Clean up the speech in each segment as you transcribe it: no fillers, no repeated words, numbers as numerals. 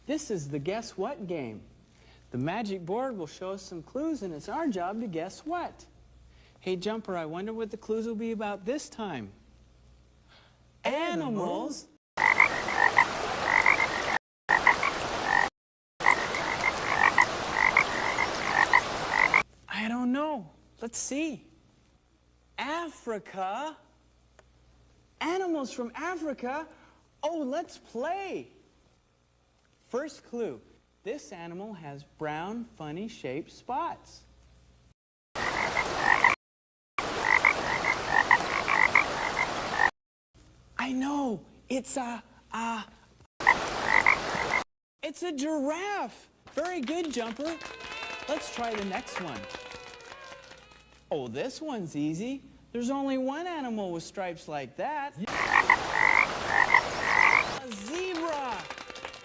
This is the Guess What game. The magic board will show us some clues, and it's our job to guess what. Hey, Jumper, I wonder what the clues will be about this time. Animals? I don't know. Let's see. Africa? Animals from Africa? Oh, let's play. First clue. This animal has brown, funny-shaped spots. I know. It's a giraffe. Very good, Jumper. Let's try the next one. Oh, this one's easy. There's only one animal with stripes like that. A zebra.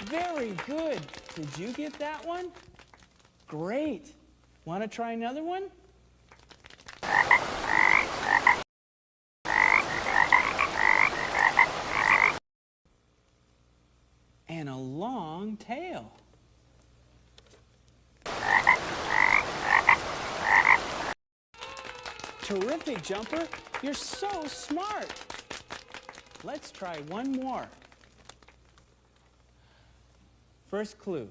Very good. Did you get that one? Great. Want to try another one? And a long tail. Terrific, Jumper. You're so smart. Let's try one more. First clue.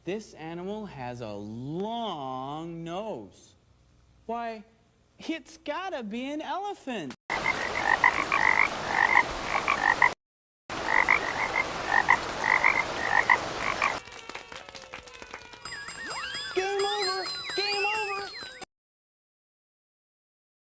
This animal has a long nose. Why, it's gotta be an elephant.